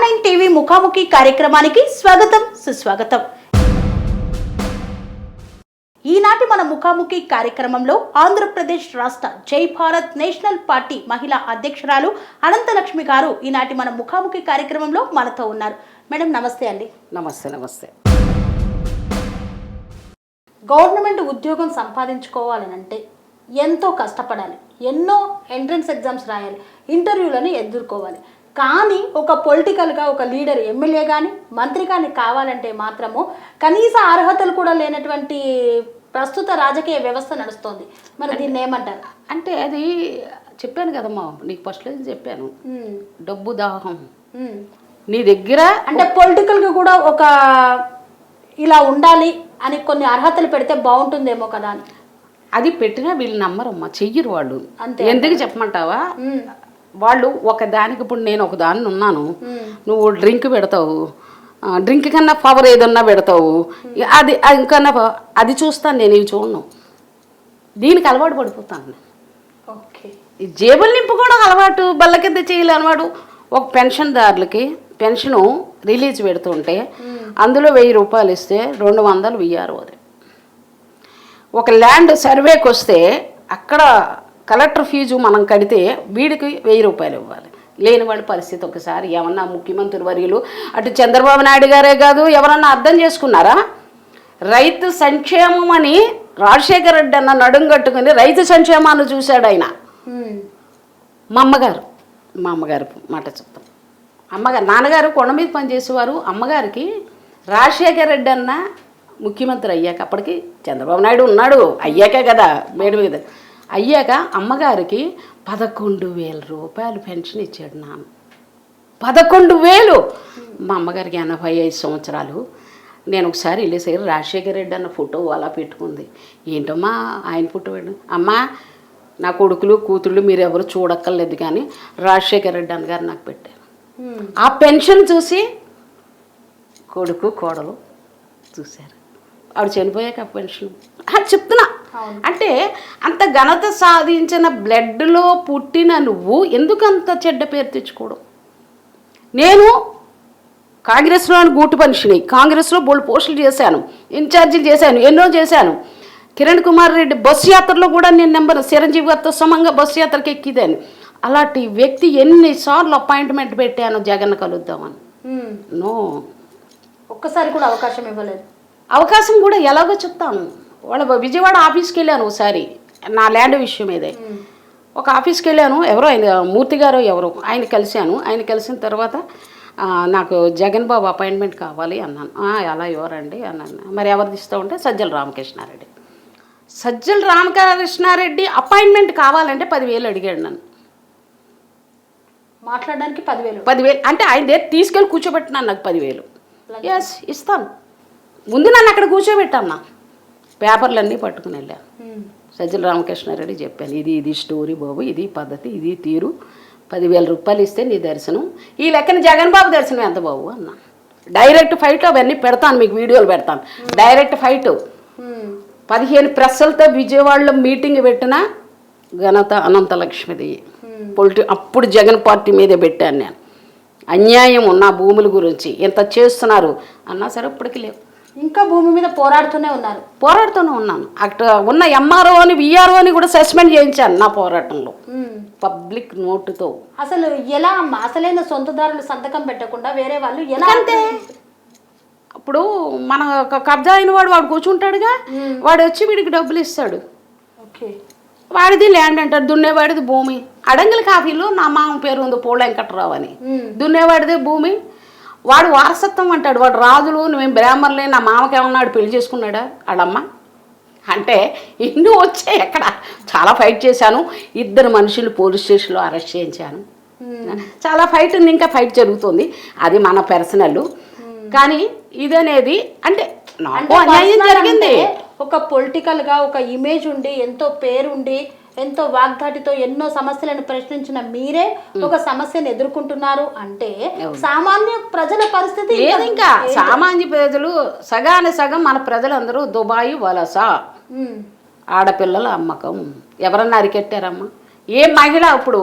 R9 TV ముఖాముఖి కార్యక్రమానికి స్వాగతం సుస్వాగతం. ఈనాటి మన ముఖాముఖి కార్యక్రమంలో ఆంధ్రప్రదేశ్ రాష్ట్ర జై భారత్ నేషనల్ పార్టీ మహిళా అధ్యక్షురాలు అనంతలక్ష్మి గారు ఈనాటి మన ముఖాముఖి కార్యక్రమంలో మనతో ఉన్నారు. మేడం నమస్తే అండి. నమస్తే. నమస్తే. గవర్నమెంట్ ఉద్యోగం సంపాదించుకోవాలనంటే ఎంతో కష్టపడాలి, ఎన్నో ఎంట్రన్స్ ఎగ్జామ్స్ రాయాలి, ఇంటర్వ్యూలను ఎదుర్కోవాలి. కానీ ఒక పొలిటికల్గా ఒక లీడర్ ఎమ్మెల్యే కానీ మంత్రి కానీ కావాలంటే మాత్రము కనీస అర్హతలు కూడా లేనటువంటి ప్రస్తుత రాజకీయ వ్యవస్థ నడుస్తోంది. మరి దీన్ని ఏమంటారు? అంటే అది చెప్పాను కదమ్మా, నీకు ఫస్ట్లో చెప్పాను, డబ్బు దాహం నీ దగ్గర. అంటే పొలిటికల్గా కూడా ఒక ఇలా ఉండాలి అని కొన్ని అర్హతలు పెడితే బాగుంటుందేమో కదా అని. అది పెట్టినా వీళ్ళు నమ్మరమ్మా, చెయ్యరు వాళ్ళు. ఎందుకు చెప్పమంటావా? వాళ్ళు ఒక దానికి, ఇప్పుడు నేను ఒక దాన్ని ఉన్నాను, నువ్వు డ్రింక్ పెడతావు, డ్రింక్ కన్నా పవర్ ఏదన్నా పెడతావు, అది ఇంకన్నా అది చూస్తాను, నేను ఇవి చూడను. దీనికి అలవాటు పడిపోతాను. ఓకే, ఈ జేబులు నింపుకోవడం అలవాటు, బల్ల కింద చేయాలి అలవాటు. ఒక పెన్షన్దారులకి పెన్షను రిలీజ్ పెడుతుంటే అందులో 1000 రూపాయలు ఇస్తే 200 ఇయ్యారు. అది ఒక ల్యాండ్ సర్వేకి వస్తే అక్కడ కలెక్టర్ ఫీజు మనం కడితే వీడికి 1000 రూపాయలు ఇవ్వాలి. లేనివాడి పరిస్థితి ఒకసారి ఏమన్నా ముఖ్యమంత్రి వర్యులు అటు చంద్రబాబు నాయుడు గారే కాదు ఎవరన్నా అర్థం చేసుకున్నారా? రైతు సంక్షేమం అని రాజశేఖర రెడ్డి అన్న నడుం కట్టుకుని రైతు సంక్షేమాన్ని చూశాడు ఆయన. మా అమ్మగారు మాట చెప్తాం. నాన్నగారు కొండ మీద పనిచేసేవారు. అమ్మగారికి రాజశేఖర రెడ్డి అన్న ముఖ్యమంత్రి అయ్యాక, అప్పటికి చంద్రబాబు నాయుడు ఉన్నాడు, అయ్యాకే కదా మేడం మీద అయ్యాక అమ్మగారికి 11,000 రూపాయలు పెన్షన్ ఇచ్చాడు నాన్న. 11,000. మా అమ్మగారికి 85 సంవత్సరాలు. నేను ఒకసారి వెళ్ళేసరికి రాజశేఖర రెడ్డి అన్న ఫోటో అలా పెట్టుకుంది. ఏంటమ్మా ఆయన ఫోటో పెట్టు? అమ్మా నా కొడుకులు కూతుళ్ళు మీరు ఎవరు చూడక్కర్లేదు, కానీ రాజశేఖర రెడ్డి అన్న గారు నాకు పెట్టారు. ఆ పెన్షన్ చూసి కొడుకు కోడలు చూశారు. ఆవిడ చనిపోయాక పెన్షన్ చెప్తున్నా. అంటే అంత ఘనత సాధించిన బ్లడ్లో పుట్టిన నువ్వు ఎందుకు అంత చెడ్డ పేరు తెచ్చుకోవడం? నేను కాంగ్రెస్లో గూటు మనిషిని, కాంగ్రెస్లో బోల్డ్ పోస్టులు చేశాను, ఇన్ఛార్జీలు చేశాను, ఎన్నో చేశాను. కిరణ్ కుమార్ రెడ్డి బస్సు యాత్రలో కూడా నేను నెంబర్ చిరంజీవి గారితో సమంగా బస్సు యాత్రకి ఎక్కిదాను. అలాంటి వ్యక్తి ఎన్నిసార్లు అపాయింట్మెంట్ పెట్టాను జగన్ కలుద్దామని. నో, ఒక్కసారి కూడా అవకాశం ఇవ్వలేదు. అవకాశం కూడా ఎలాగో చెప్తాను. వాళ్ళ విజయవాడ ఆఫీస్కి వెళ్ళాను ఒకసారి, నా ల్యాండ్ విషయం ఏదే. ఒక ఆఫీస్కి వెళ్ళాను, ఎవరో ఆయన మూర్తి గారు ఎవరో, ఆయన కలిశాను. ఆయన కలిసిన తర్వాత నాకు జగన్ బాబు అపాయింట్మెంట్ కావాలి అన్నాను. ఎలా ఎవరండి అన్నాను. మరి ఎవరిది ఇస్తామంటే సజ్జల రామకృష్ణారెడ్డి అపాయింట్మెంట్ కావాలంటే 10,000 అడిగాడు నన్ను. మాట్లాడడానికి 10,000 అంటే ఆయన దగ్గర తీసుకెళ్ళి కూర్చోబెట్టినాను. నాకు 10,000 ఎస్ ఇస్తాను. ముందు నన్ను అక్కడ కూర్చోబెట్టన్నా, పేపర్లన్నీ పట్టుకుని వెళ్ళాను. సజ్జల రామకృష్ణారెడ్డి చెప్పాను, ఇది స్టోరీ బాబు, ఇది పద్ధతి, ఇది తీరు, 10,000 రూపాయలు ఇస్తే నీ దర్శనం. ఈ లెక్కన జగన్ బాబు దర్శనం ఎంత బాబు అన్నా. డైరెక్ట్ ఫైట్ అవన్నీ పెడతాను, మీకు వీడియోలు పెడతాను. డైరెక్ట్ ఫైట్ 15 ప్రెస్సులతో విజయవాడలో మీటింగ్ పెట్టిన ఘనత అనంతలక్ష్మిది. అప్పుడు జగన్ పార్టీ మీదే పెట్టాను నేను. అన్యాయం నా భూముల గురించి ఎంత చేస్తున్నారు అన్నా సరే ఇప్పటికి లేవు. ఇంకా భూమి మీద పోరాడుతూనే ఉన్నాను. అక్కడ ఉన్న ఎంఆర్ఓ అని విఆర్ఓ అని కూడా సస్పెండ్ చేయించాను నా పోరాటంలో, పబ్లిక్ నోటుతో. అసలు ఎలా అమ్మా, అసలైన సొంతదారులు సంతకం పెట్టకుండా వేరే వాళ్ళు ఎలా? అంతే. ఇప్పుడు మన కబ్జా అయిన వాడు కూర్చుంటాడుగా, వాడు వచ్చి వీడికి డబ్బులు ఇస్తాడు. ఓకే, వాడిది ల్యాండ్ అంటారు, దున్నేవాడిది భూమి. అడంగల కాఫీలో నా మామ పేరు ఉంది పోళ్ళ వెంకట్రావు అని, దున్నేవాడిదే భూమి. వాడు వారసత్వం అంటాడు, వాడు రాజులు, నువ్వేం బ్రాహ్మణులే, నా మామకి ఏమన్నాడు పెళ్లి చేసుకున్నాడా ఆడమ్మ అంటే. ఇన్ని వచ్చాయి ఎక్కడ. చాలా ఫైట్ చేశాను. 2 మనుషులు పోలీస్ స్టేషన్లో అరెస్ట్ చేయించాను. చాలా ఫైట్ ఉంది, ఇంకా ఫైట్ జరుగుతుంది. అది మన పర్సనల్. కానీ ఇదనేది అంటే నాకు అన్యాయం జరిగింది. ఒక పొలిటికల్గా ఒక ఇమేజ్ ఉండి, ఎంతో పేరుండి, ఎంతో వాగ్దాటితో ఎన్నో సమస్యలను ప్రశ్నించిన మీరే ఒక సమస్యను ఎదుర్కొంటున్నారు అంటే సామాన్య ప్రజల పరిస్థితి లేదు. ఇంకా సామాన్య ప్రజలు సగం మన ప్రజలందరూ దుబాయ్ వలస, ఆడపిల్లల అమ్మకం. ఎవరన్నా అరికెట్టారమ్మా? ఏ మహిళ ఇప్పుడు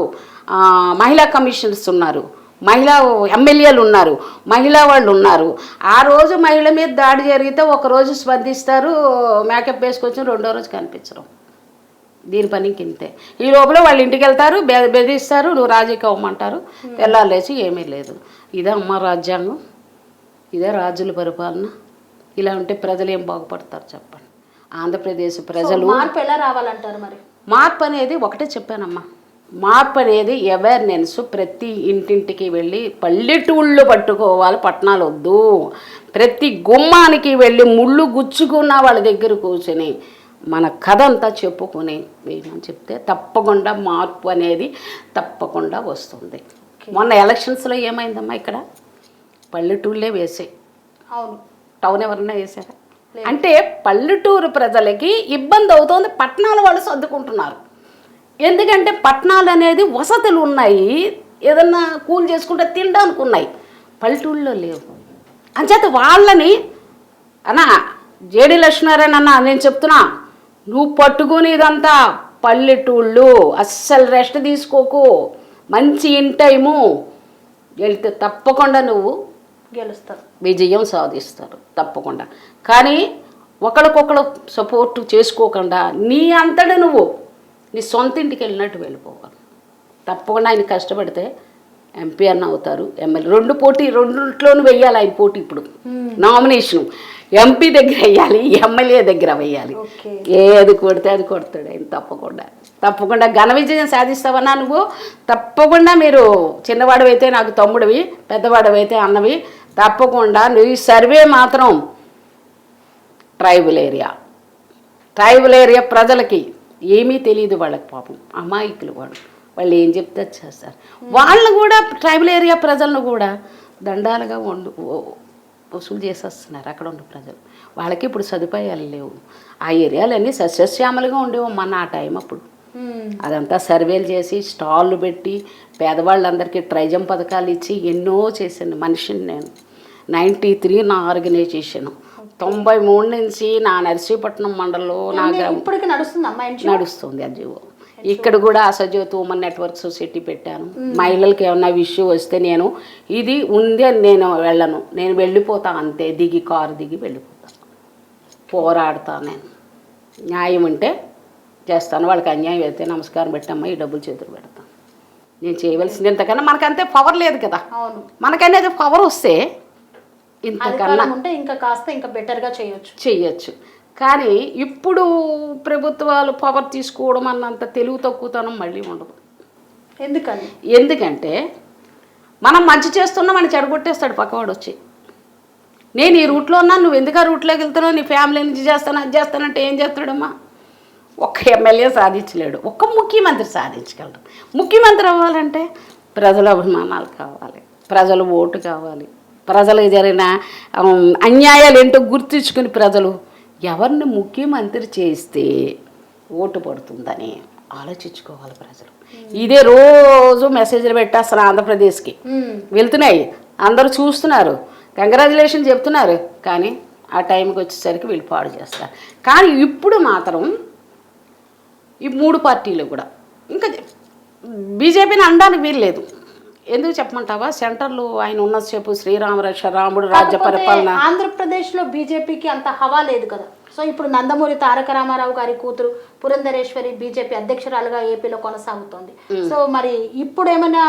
మహిళా కమిషనర్స్ ఉన్నారు, మహిళా ఎమ్మెల్యేలు ఉన్నారు, మహిళా వాళ్ళు ఉన్నారు. ఆ రోజు మహిళ మీద దాడి జరిగితే ఒకరోజు స్పందిస్తారు, మేకప్ వేసుకొచ్చి రెండో రోజు కనిపించరు. దీని పని కింతే. ఈ లోపల వాళ్ళు ఇంటికి వెళ్తారు, బెదిరిస్తారు, నువ్వు రాజీకి అవ్వమంటారు, తెల్లాలేసి ఏమీ లేదు. ఇదే అమ్మ రాజ్యాంగం, ఇదే రాజుల పరిపాలన. ఇలా ఉంటే ప్రజలు ఏం బాగుపడతారు చెప్పండి? ఆంధ్రప్రదేశ్ ప్రజలు మార్పు ఎలా రావాలంటారు మరి? మార్పు అనేది ఒకటే చెప్పానమ్మా, మార్పు అనేది అవేర్నెస్. ప్రతి ఇంటింటికి వెళ్ళి పల్లెటూళ్ళు పట్టుకోవాలి, పట్టణాలు వద్దు. ప్రతి గుమ్మానికి వెళ్ళి ముళ్ళు గుచ్చుకున్న వాళ్ళ దగ్గర కూర్చొని మన కథ అంతా చెప్పుకొని వేయమని చెప్తే తప్పకుండా మార్పు అనేది తప్పకుండా వస్తుంది. మొన్న ఎలక్షన్స్లో ఏమైందమ్మా, ఇక్కడ పల్లెటూళ్ళే వేసాయి. అవును, టౌన్ ఎవరన్నా వేసారా? అంటే పల్లెటూరు ప్రజలకి ఇబ్బంది అవుతుంది, పట్టణాల వాళ్ళు సర్దుకుంటున్నారు. ఎందుకంటే పట్టణాలు అనేది వసతులు ఉన్నాయి, ఏదన్నా కూల్ చేసుకుంటే తినడానికి ఉన్నాయి, పల్లెటూళ్ళలో లేవు. అంచేత వాళ్ళని అన్నా జేడి లక్ష్మీనారాయణ అన్న నేను చెప్తున్నా, నువ్వు పట్టుకుని ఇదంతా పల్లెటూళ్ళు అస్సలు రెస్ట్ తీసుకోకు, మంచి ఇన్ టైము వెళ్తే తప్పకుండా నువ్వు గెలుస్తారు, విజయం సాధిస్తారు తప్పకుండా. కానీ ఒకరికొకరు సపోర్ట్ చేసుకోకుండా నీ అంతటా నువ్వు నీ సొంత ఇంటికి వెళ్ళినట్టు వెళ్ళిపోవాలి. తప్పకుండా ఆయన కష్టపడితే ఎంపీ అన్న అవుతారు, ఎమ్మెల్యే. రెండింటిలోనూ వెయ్యాలి ఆయన పోటీ. ఇప్పుడు నామినేషన్ ఎంపీ దగ్గర వెయ్యాలి, ఎమ్మెల్యే దగ్గర వెయ్యాలి. ఏది కొడితే అది కొడతాడు ఆయన తప్పకుండా ఘన విజయం సాధిస్తావన్నా నువ్వు. తప్పకుండా మీరు చిన్నవాడివైతే నాకు తమ్ముడివి, పెద్దవాడివైతే అన్నవి. తప్పకుండా నువ్వు ఈ సర్వే మాత్రం ట్రైబల్ ఏరియా ప్రజలకి ఏమీ తెలియదు, వాళ్ళకి పాపం అమాయకులు వాళ్ళు ఏం చెప్తే చేస్తారు. వాళ్ళు కూడా ట్రైబల్ ఏరియా ప్రజలను కూడా దండాలుగా వసూలు చేసేస్తున్నారు అక్కడ ఉన్న ప్రజలు. వాళ్ళకి ఇప్పుడు సదుపాయాలు లేవు. ఆ ఏరియాలన్నీ సస్యశ్యామలుగా ఉండేవమ్మా నా టైం అప్పుడు. అదంతా సర్వేలు చేసి స్టాళ్ళు పెట్టి పేదవాళ్ళందరికీ ట్రైజం పథకాలు ఇచ్చి ఎన్నో చేశాను మనిషిని నేను. 93 నా ఆర్గనైజేషను, 93 నుంచి నా నర్సీపట్నం మండలంలో నా ఇప్పటికి నడుస్తుంది అజీవో. ఇక్కడ కూడా అసజ్యోతి ఉమెన్ నెట్వర్క్ సొసైటీ పెట్టాను. మహిళలకి ఏమన్నా ఇష్యూ వస్తే నేను ఇది ఉంది అని నేను వెళ్ళను, నేను వెళ్ళిపోతా అంతే, కారు దిగి వెళ్ళిపోతాను, పోరాడతాను. నేను న్యాయం ఉంటే చేస్తాను, వాళ్ళకి అన్యాయం అయితే నమస్కారం పెట్టమ్మా ఈ డబ్బులు చేతులు పెడతాను. నేను చేయవలసింది ఇంతకన్నా మనకంతే పవర్ లేదు కదా. మనకనేది పవర్ వస్తే ఇంతకన్నా ఇంకా కాస్త ఇంకా బెటర్గా చేయొచ్చు. కానీ ఇప్పుడు ప్రభుత్వాలు పవర్ తీసుకోవడం అన్నంత తెలుగు తక్కువతనం మళ్ళీ ఉండదు. ఎందుకంటే మనం మంచి చేస్తున్నా మనం చెడగొట్టేస్తాడు పక్కవాడు వచ్చి. నేను ఈ రూట్లో ఉన్నాను, నువ్వు ఎందుకు ఆ రూట్లోకి వెళ్తున్నావు, నీ ఫ్యామిలీ నుంచి చేస్తాను అది చేస్తానంటే ఏం చేస్తాడమ్మా? ఒక్క ఎమ్మెల్యే సాధించలేడు, ఒక్క ముఖ్యమంత్రి సాధించగలడు. ముఖ్యమంత్రి అవ్వాలంటే ప్రజల అభిమానాలు కావాలి, ప్రజల ఓటు కావాలి, ప్రజలకు జరిగిన అన్యాయాలు ఏంటో గుర్తించుకుని ప్రజలు ఎవరిని ముఖ్యమంత్రి చేస్తే ఓటు పడుతుందని ఆలోచించుకోవాలి ప్రజలు. ఇదే రోజు మెసేజ్లు పెట్టేస్తారు, ఆంధ్రప్రదేశ్కి వెళ్తున్నాయి, అందరూ చూస్తున్నారు, కంగ్రాచులేషన్ చెప్తున్నారు. కానీ ఆ టైంకి వచ్చేసరికి వీళ్ళు పాడు చేస్తారు. కానీ ఇప్పుడు మాత్రం ఈ 3 పార్టీలు కూడా ఇంకా బీజేపీని అనడానికి వీల్లేదు. ఎందుకు చెప్పమంటావా? సెంటర్లో ఆయన ఉన్నసేపు శ్రీరామరక్ష, రాముడు రాజ్య పరిపాలన. ఆంధ్రప్రదేశ్లో బీజేపీకి అంత హవా లేదు కదా. సో ఇప్పుడు నందమూరి తారక రామారావు గారి కూతురు పురంధరేశ్వరి బీజేపీ అధ్యక్షురాలుగా ఏపీలో కొనసాగుతోంది. సో మరి ఇప్పుడు ఏమైనా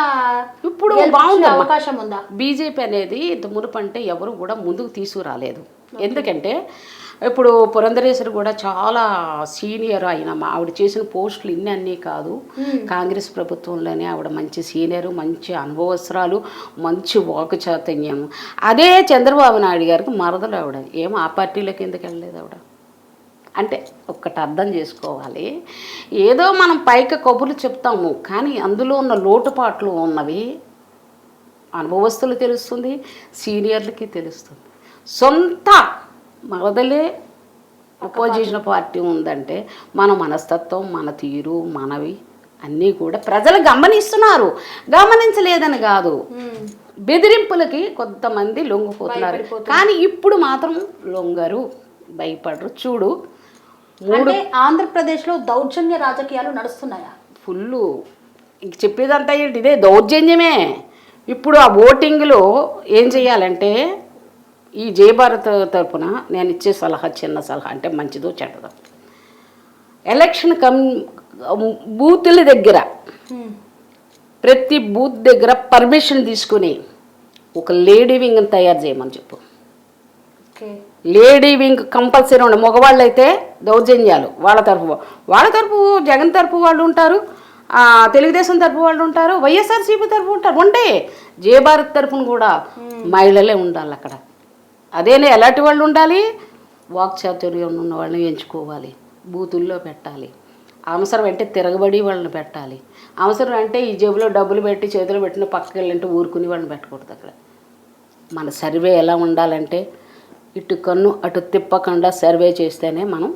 బాగుంది అవకాశం ఉందా? బీజేపీ అనేది ఇంత మునుపంటే ఎవరు కూడా ముందుకు తీసుకురాలేదు. ఎందుకంటే ఇప్పుడు పురంధరేశ్వరి కూడా చాలా సీనియర్ అయిన ఆవిడ చేసిన పోస్టులు ఇన్ని అన్నీ కాదు. కాంగ్రెస్ ప్రభుత్వంలోనే ఆవిడ మంచి సీనియరు, మంచి అనుభవస్రాలు, మంచి వాకు చాతుర్యం. అదే చంద్రబాబు నాయుడు గారికి మరదలు ఆవిడ. ఏమో ఆ పార్టీలోకి ఎందుకు వెళ్ళలేదు ఆవిడ అంటే ఒక్కటి అర్థం చేసుకోవాలి. ఏదో మనం పైకి కబుర్లు చెప్తాము, కానీ అందులో ఉన్న లోటుపాట్లు ఉన్నవి అనుభవస్తులు తెలుస్తుంది, సీనియర్లకి తెలుస్తుంది. సొంత మరదలే అపోజిషన్ పార్టీ ఉందంటే మన మనస్తత్వం, మన తీరు, మనవి అన్నీ కూడా ప్రజలు గమనిస్తున్నారు. గమనించలేదని కాదు, బెదిరింపులకి కొంతమంది లొంగిపోతున్నారు. కానీ ఇప్పుడు మాత్రం లొంగరు, భయపడరు. చూడు, ఆంధ్రప్రదేశ్లో దౌర్జన్య రాజకీయాలు నడుస్తున్నాయా? ఫుల్లు. ఇంక చెప్పేదంతా ఏంటి, ఇదే దౌర్జన్యమే. ఇప్పుడు ఆ ఓటింగ్లో ఏం చేయాలంటే ఈ జయభారత్ తరపున నేను ఇచ్చే సలహా, చిన్న సలహా, అంటే మంచిదో చెడ్డదో, ఎలక్షన్ బూతుల దగ్గర ప్రతి బూత్ దగ్గర పర్మిషన్ తీసుకుని ఒక లేడీ వింగ్ని తయారు చేయమని చెప్పు. ఓకే. లేడీ వింగ్ కంపల్సరీ ఉండే, మగవాళ్ళు అయితే దౌర్జన్యాలు వాళ్ళ తరపు జగన్ తరపు వాళ్ళు ఉంటారు, తెలుగుదేశం తరపు వాళ్ళు ఉంటారు, వైఎస్ఆర్సీపీ తరపు ఉంటారు, ఉంటే జయభారత్ తరపున కూడా మహిళలే ఉండాలి అక్కడ. అదేనే ఎలాంటి వాళ్ళు ఉండాలి, వాక్చాతుర్యం ఉన్న వాళ్ళని ఎంచుకోవాలి, బూతుల్లో పెట్టాలి. అవసరం అంటే తిరగబడి వాళ్ళని పెట్టాలి. అవసరం అంటే ఈ జేబులో డబ్బులు పెట్టి చేతులు పెట్టిన పక్కకి వెళ్ళంటే ఊరుకుని వాళ్ళని పెట్టకూడదు. అక్కడ మన సర్వే ఎలా ఉండాలంటే ఇటు కన్ను అటు తిప్పకుండా సర్వే చేస్తేనే మనం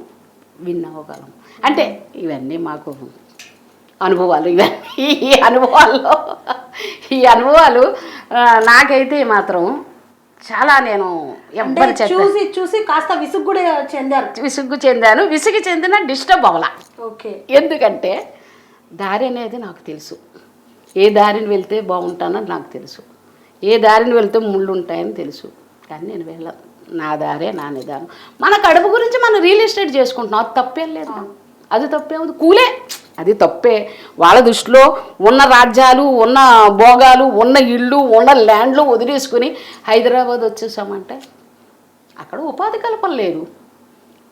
విన్ అవ్వగలం. అంటే ఇవన్నీ మాకు అనుభవాలు. ఇవన్నీ ఈ అనుభవాలు నాకైతే మాత్రం చాలా, నేను ఎవ్వరు చూసి చూసి కాస్త విసుగు చెందాను. విసుగు చెందిన డిస్టర్బ్ అవ్వాల. ఓకే. ఎందుకంటే దారి అనేది నాకు తెలుసు, ఏ దారిని వెళ్తే బాగుంటానని నాకు తెలుసు, ఏ దారిని వెళ్తే ముళ్ళు ఉంటాయని తెలుసు. కానీ నేను వెళ్ళను, నా దారే నా నిదానం. మన కడుపు గురించి మనం రియల్ ఎస్టేట్ చేసుకుంటున్నాం, అది తప్పేం లేదు. అది తప్పేముంది, కూలే, అది తప్పే. వాళ్ళ దృష్టిలో ఉన్న రాజ్యాలు, ఉన్న భోగాలు, ఉన్న ఇళ్ళు, ఉన్న ల్యాండ్లు వదిలేసుకుని హైదరాబాద్ వచ్చేసామంటే అక్కడ ఉపాధి కల్పన లేదు.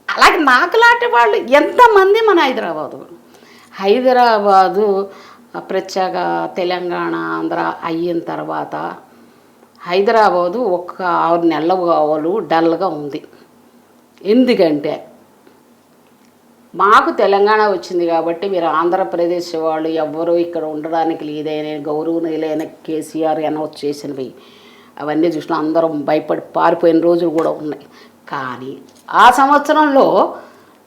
అలాగే నాకులాంటి వాళ్ళు ఎంతమంది మన హైదరాబాదు ప్రత్యేక తెలంగాణ ఆంధ్ర అయిన తర్వాత హైదరాబాదు ఒక 6 నెలల కావాలి డల్గా ఉంది. ఎందుకంటే మాకు తెలంగాణ వచ్చింది కాబట్టి మీరు ఆంధ్రప్రదేశ్ వాళ్ళు ఎవ్వరూ ఇక్కడ ఉండడానికి లేదనే గౌరవనీయులైన కేసీఆర్ అనౌన్స్ చేసినవి అవన్నీ చూసిన అందరం భయపడి పారిపోయిన రోజులు కూడా ఉన్నాయి. కానీ ఆ సంవత్సరంలో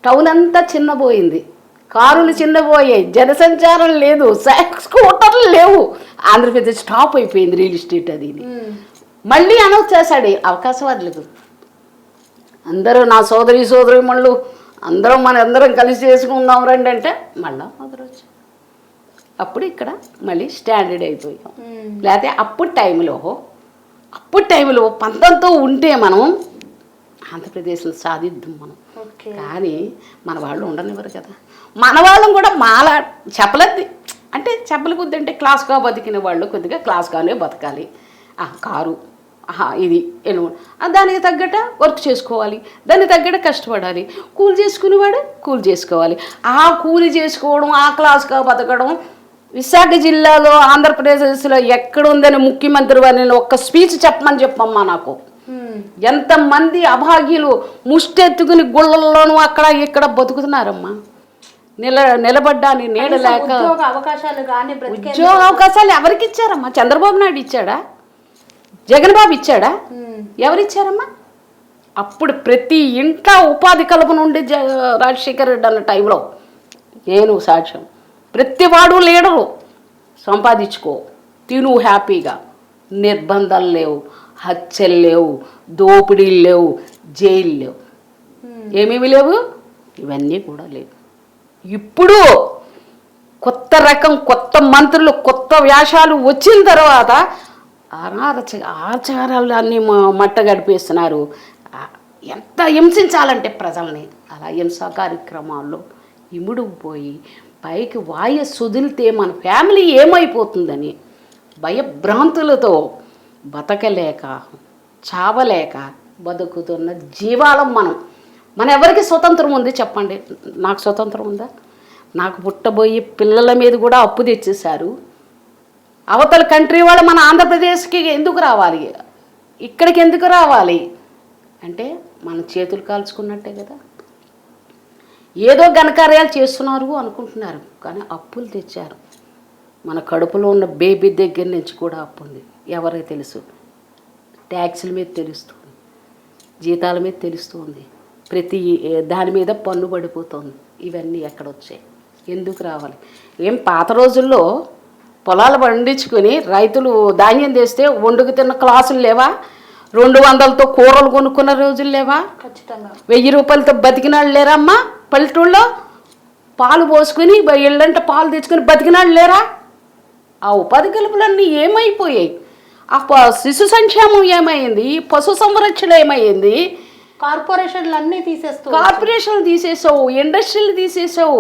టౌన్ అంతా చిన్నపోయింది, కారులు చిన్నపోయాయి, జనసంచారం లేదు, స్కూటర్లు లేవు. ఆంధ్రప్రదేశ్ స్టాప్ అయిపోయింది రియల్ ఎస్టేట్. అది మళ్ళీ అనౌన్స్ చేశాడు అవకాశవాదులకు. అందరూ నా సోదరీమణులు అందరం మన కలిసి చేసుకుందాం రండి అంటే మళ్ళీ మొదలు వచ్చాం. అప్పుడు ఇక్కడ మళ్ళీ స్టాండర్డ్ అయిపోయాం. లేకపోతే అప్పుడు టైంలో పంతంతో ఉంటే మనం ఆంధ్రప్రదేశ్లో సాధిద్దాం మనం. కానీ మన వాళ్ళు ఉండనివ్వరు కదా. మన వాళ్ళం కూడా మాలా చెప్పలద్ది అంటే చెప్పల కొద్ది అంటే క్లాస్గా బతికిన వాళ్ళు కొద్దిగా క్లాస్గానే బతకాలి. కారు ఇది దానికి తగ్గట్ట వర్క్ చేసుకోవాలి, దానికి తగ్గట్ట కష్టపడాలి. కూలి చేసుకునేవాడు కూలి చేసుకోవాలి. ఆ కూలి చేసుకోవడం, ఆ క్లాస్గా బతకడం విశాఖ జిల్లాలో ఆంధ్రప్రదేశ్లో ఎక్కడ ఉందని ముఖ్యమంత్రి వారిని ఒక్క స్పీచ్ చెప్పమ్మా నాకు. ఎంతమంది అభాగ్యులు ముష్టెత్తుకుని గుళ్ళల్లోనూ అక్కడ ఇక్కడ బతుకుతున్నారమ్మా. నిలబడ్డాని నీడ లేక ఉద్యోగ అవకాశాలు ఎవరికి ఇచ్చారమ్మా? చంద్రబాబు నాయుడు ఇచ్చాడా? జగన్ బాబు ఇచ్చాడా? ఎవరిచ్చారమ్మా? అప్పుడు ప్రతి ఇంట్లో ఉపాధి కల్పన ఉండే రాజశేఖర్ రెడ్డి అన్న టైంలో నేను సాక్ష్యం. ప్రతివాడు లీడరు సంపాదించుకో, తిను హ్యాపీగా, నిర్బంధాలు లేవు, హత్యలు లేవు, దోపిడీలు లేవు, జైలు లేవు, ఏమేమి లేవు, ఇవన్నీ కూడా లేవు. ఇప్పుడు కొత్త రకం కొత్త మంత్రులు కొత్త వ్యాసాలు వచ్చిన తర్వాత ఆచారాలు అన్నీ మట్ట గడిపేస్తున్నారు. ఎంత హింసించాలంటే ప్రజల్ని అలా హింసా కార్యక్రమాల్లో ఇముడుకుపోయి పైకి వాయస్ వదిలితే మన ఫ్యామిలీ ఏమైపోతుందని భయభ్రాంతులతో బతకలేక చావలేక బతుకుతున్న జీవాలం మన ఎవరికి స్వతంత్రం ఉంది చెప్పండి? నాకు స్వతంత్రం ఉందా? నాకు పుట్టబోయే పిల్లల మీద కూడా అప్పు తెచ్చేశారు. అవతల కంట్రీ వాళ్ళు మన ఆంధ్రప్రదేశ్కి ఎందుకు రావాలి, ఇక్కడికి ఎందుకు రావాలి అంటే మన చేతులు కాల్చుకున్నట్టే కదా. ఏదో ఘనకార్యాలు చేస్తున్నారు అనుకుంటున్నారు, కానీ అప్పులు తెచ్చారు. మన కడుపులో ఉన్న బేబీ దగ్గర నుంచి కూడా అప్పు ఉంది. ఎవరికి తెలుసు? ట్యాక్సుల మీద తెలుస్తుంది, జీతాల మీద తెలుస్తుంది, ప్రతి దాని మీద పన్ను పడిపోతుంది. ఇవన్నీ ఎక్కడొచ్చాయి? ఎందుకు రావాలి? ఏం పాత రోజుల్లో పొలాలు పండించుకొని రైతులు ధాన్యం తెస్తే వండుకు తిన్న క్లాసులు లేవా? 200తో కూరలు కొనుక్కున్న రోజులు లేవా? ఖచ్చితంగా 1000 రూపాయలతో బతికినాళ్ళు లేరమ్మా? పల్లెటూళ్ళలో పాలు పోసుకొని ఇళ్ళంటే పాలు తెచ్చుకొని బతికినాళ్ళు లేరా? ఆ ఉపాధి కల్పనలన్నీ ఏమైపోయాయి? శిశు సంక్షేమం ఏమైంది, పశు సంరక్షణ ఏమైంది, కార్పొరేషన్లు అన్నీ తీసేస్తూ కార్పొరేషన్లు తీసేసావు, ఇండస్ట్రీలు తీసేసావు,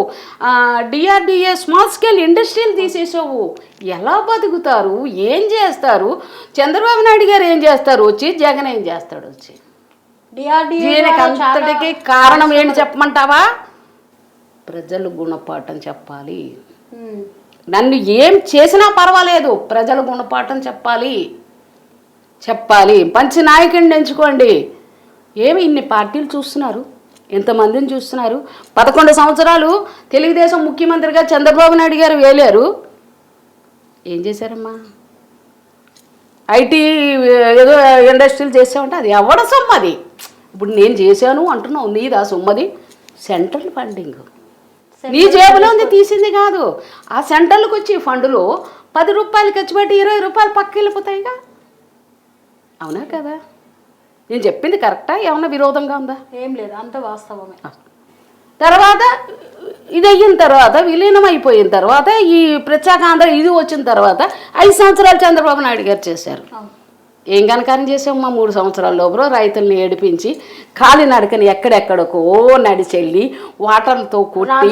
డిఆర్డిఏ స్మాల్ స్కేల్ ఇండస్ట్రీలు తీసేసావు. ఎలా బతుకుతారు, ఏం చేస్తారు? చంద్రబాబు నాయుడు గారు ఏం చేస్తారు వచ్చి, జగన్ ఏం చేస్తాడు వచ్చి? దీనికి అంతటికి కారణం ఏంటి చెప్పమంటావా? ప్రజలు గుణపాఠం చెప్పాలి. నన్ను ఏం చేసినా పర్వాలేదు, ప్రజలు గుణపాఠం చెప్పాలి. మంచి నాయకుడిని ఎంచుకోండి. ఏమి ఇన్ని పార్టీలు చూస్తున్నారు, ఎంతమందిని చూస్తున్నారు? 11 సంవత్సరాలు తెలుగుదేశం ముఖ్యమంత్రిగా చంద్రబాబు నాయుడు గారు వేలారు. ఏం చేశారమ్మా? ఐటీ ఏదో ఇండస్ట్రీలు చేసామంటే అది ఎవడ సొమ్మది? ఇప్పుడు నేను చేశాను అంటున్నావు, నీదా సొమ్మది? సెంట్రల్ ఫండింగ్ నీ జేబులో ఉంది, తీసింది కాదు. ఆ సెంటర్లకు వచ్చి ఫండ్లో 10 రూపాయలు ఖర్చు పెట్టి 20 రూపాయలు పక్క వెళ్ళిపోతాయిగా. అవునా కదా? నేను చెప్పింది కరెక్టా, ఏమన్నా విరోధంగా ఉందా? ఏం లేదు, అంత వాస్తవమే. తర్వాత ఇది అయిన తర్వాత, విలీనం అయిపోయిన తర్వాత, ఈ ప్రత్యేక ఆంధ్ర ఇది వచ్చిన తర్వాత 5 సంవత్సరాలు చంద్రబాబు నాయుడు గారు చేశారు. ఏం కనకారం చేసామమ్మా? 3 సంవత్సరాల లోపల రైతుల్ని ఏడిపించి కాలినడకని ఎక్కడెక్కడికో నడిచెళ్ళి వాటర్లతో కొట్టి,